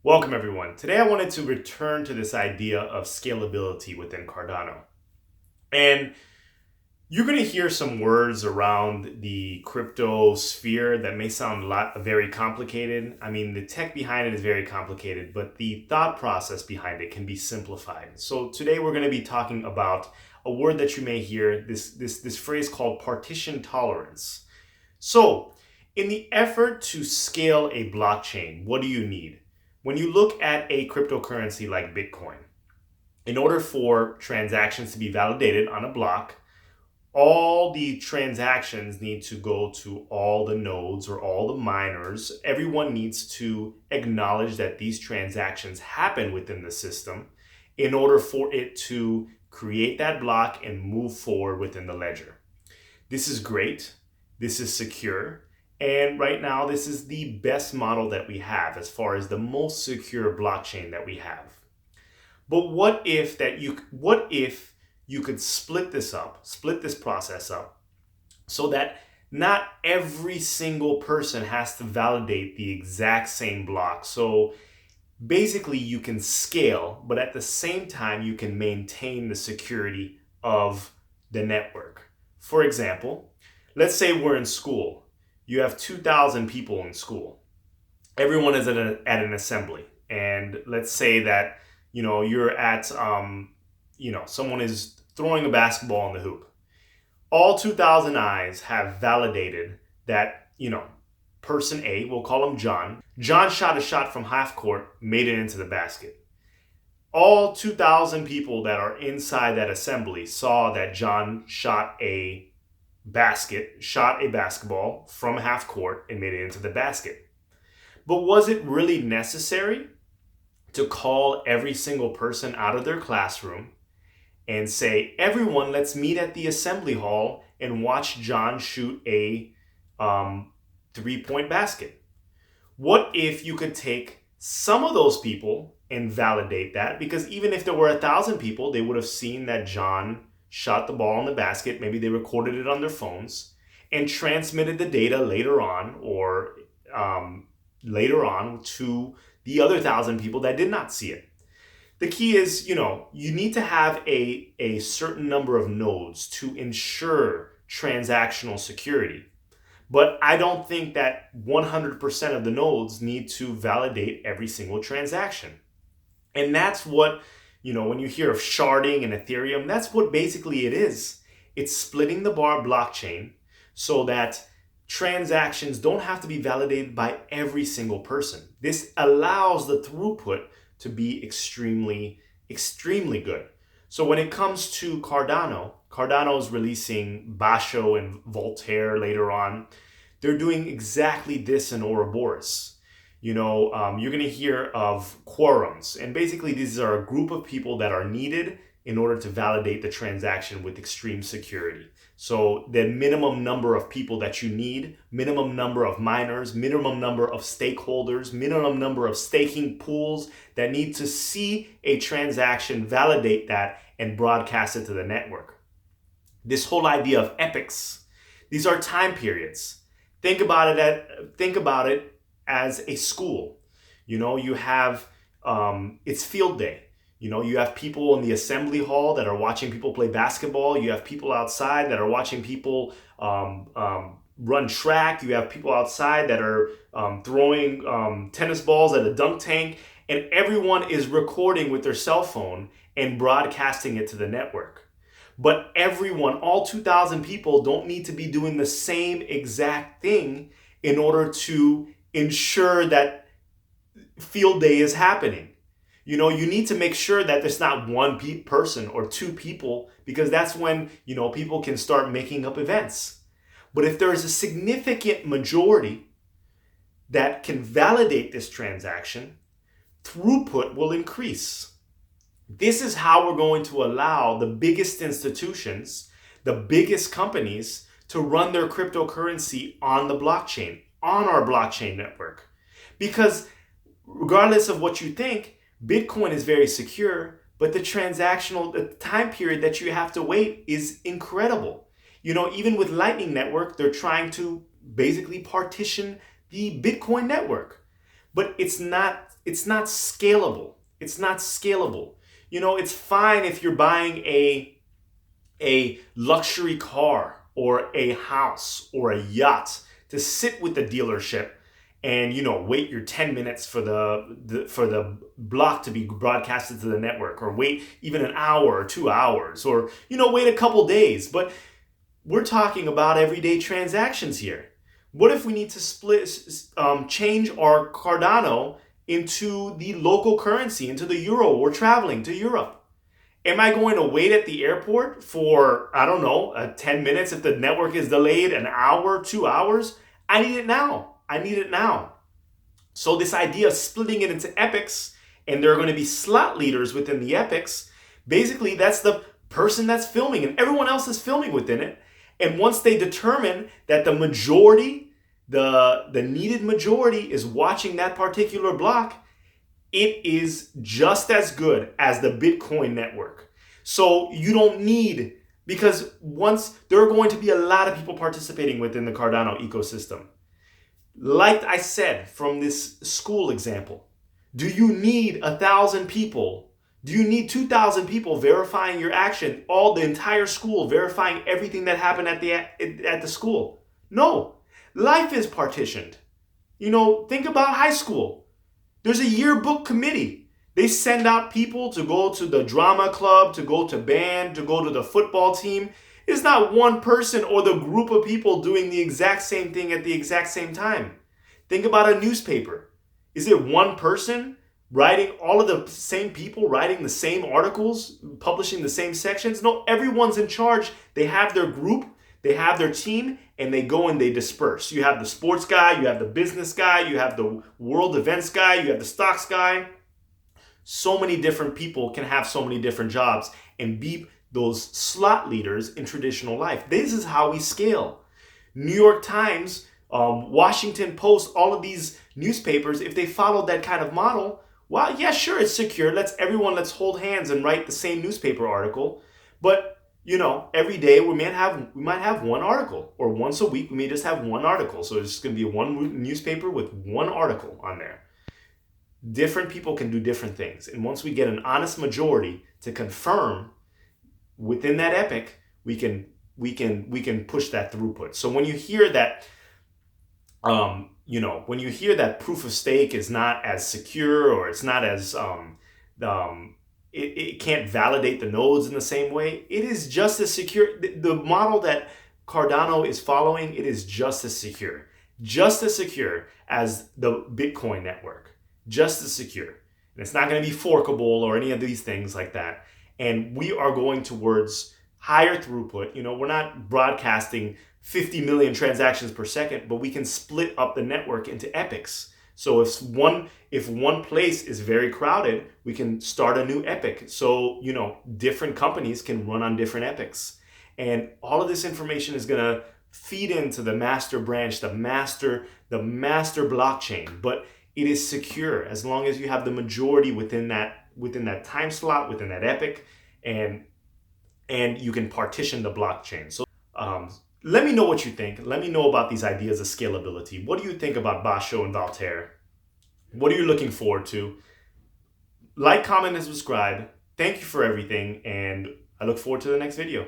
Welcome everyone. Today I wanted to return to this idea of scalability within Cardano. And you're going to hear some words around the crypto sphere that may sound very complicated. I mean, the tech behind it is very complicated, but the thought process behind it can be simplified. So today we're going to be talking about a word that you may hear, this phrase called partition tolerance. So in the effort to scale a blockchain, what do you need? When you look at a cryptocurrency like Bitcoin, in order for transactions to be validated on a block, all the transactions need to go to all the nodes or all the miners. Everyone needs to acknowledge that these transactions happen within the system in order for it to create that block and move forward within the ledger. This is great. This is secure. And right now, this is the best model that we have as far as the most secure blockchain that we have. But what if you could split this process up, so that not every single person has to validate the exact same block? So basically you can scale, but at the same time you can maintain the security of the network. For example, let's say we're in school. You have 2,000 people in school. Everyone is at an assembly. And let's say that, you're at, someone is throwing a basketball in the hoop. All 2,000 eyes have validated that, person A, we'll call him John. John shot a shot from half court, made it into the basket. All 2,000 people that are inside that assembly saw that John shot a basketball from half court and made it into the basket. But was it really necessary to call every single person out of their classroom and say, everyone, let's meet at the assembly hall and watch John shoot a 3-point basket? What if you could take some of those people and validate that? Because even if there were 1,000 people, they would have seen that John shot the ball in the basket. Maybe they recorded it on their phones and transmitted the data later on to the other 1,000 people that did not see it. The key is, you need to have a certain number of nodes to ensure transactional security. But I don't think that 100% of the nodes need to validate every single transaction. And that's what, when you hear of sharding and Ethereum, that's what basically it is. It's splitting the blockchain so that transactions don't have to be validated by every single person. This allows the throughput to be extremely, extremely good. So when it comes to Cardano is releasing Basho and Voltaire later on. They're doing exactly this in Ouroboros. You're going to hear of quorums. And basically, these are a group of people that are needed in order to validate the transaction with extreme security. So the minimum number of people that you need, minimum number of miners, minimum number of stakeholders, minimum number of staking pools that need to see a transaction, validate that, and broadcast it to the network. This whole idea of epochs, these are time periods. Think about it as a school. You have, it's field day. You have people in the assembly hall that are watching people play basketball. You have people outside that are watching people run track. You have people outside that are throwing tennis balls at a dunk tank. And everyone is recording with their cell phone and broadcasting it to the network. But everyone, all 2,000 people, don't need to be doing the same exact thing in order to ensure that field day is happening. You need to make sure that there's not one person or two people, because that's when, people can start making up events. But if there is a significant majority that can validate this transaction, throughput will increase. This is how we're going to allow the biggest institutions, the biggest companies, to run their cryptocurrency on the blockchain, on our blockchain network. Because regardless of what you think, Bitcoin is very secure, but the time period that you have to wait is incredible. Even with Lightning Network, they're trying to basically partition the Bitcoin network. But it's not it's not scalable. It's not scalable. You know, it's fine if you're buying a luxury car or a house or a yacht to sit with the dealership and, you know, wait your 10 minutes for the block to be broadcasted to the network, or wait even an hour or 2 hours, or, you know, wait a couple days. But we're talking about everyday transactions here. What if we need to change our Cardano into the local currency, into the euro? We're traveling to Europe. Am I going to wait at the airport for, I don't know, 10 minutes if the network is delayed, an hour, 2 hours? I need it now. I need it now. So this idea of splitting it into epochs, and there are going to be slot leaders within the epochs, basically that's the person that's filming, and everyone else is filming within it. And once they determine that the majority, the needed majority is watching that particular block, it is just as good as the Bitcoin network. So you don't need, because once there are going to be a lot of people participating within the Cardano ecosystem. Like I said from this school example, do you need 1,000 people? Do you need 2,000 people verifying your action? All the entire school verifying everything that happened at the school? No. Life is partitioned. You know, think about high school. There's a yearbook committee. They send out people to go to the drama club, to go to band, to go to the football team. It's not one person or the group of people doing the exact same thing at the exact same time. Think about a newspaper. Is it one person writing, all of the same people writing the same articles, publishing the same sections? No, everyone's in charge. They have their group, they have their team, and they go and they disperse. You have the sports guy, you have the business guy, you have the world events guy, you have the stocks guy. So many different people can have so many different jobs and be those slot leaders in traditional life. This is how we scale. New York Times, Washington Post, all of these newspapers, if they followed that kind of model, well, yeah, sure, it's secure. Let's hold hands and write the same newspaper article. But you know, every day we might have one article, or once a week we may just have one article. So it's just going to be one newspaper with one article on there. Different people can do different things, and once we get an honest majority to confirm within that epoch, we can push that throughput. So when you hear that, when you hear that proof of stake is not as secure, or it's not as it can't validate the nodes in the same way, it is just as secure. The model that Cardano is following, it is just as secure as the Bitcoin network, just as secure. And it's not going to be forkable or any of these things like that. And we are going towards higher throughput. You know, we're not broadcasting 50 million transactions per second, but we can split up the network into epochs. So if one place is very crowded, we can start a new epoch. So, you know, different companies can run on different epochs. And all of this information is going to feed into the master branch, the master blockchain. But it is secure as long as you have the majority within that time slot, within that epoch, and you can partition the blockchain. So let me know what you think. Let me know about these ideas of scalability. What do you think about Basho and Voltaire? What are you looking forward to? Like, comment, and subscribe. Thank you for everything, and I look forward to the next video.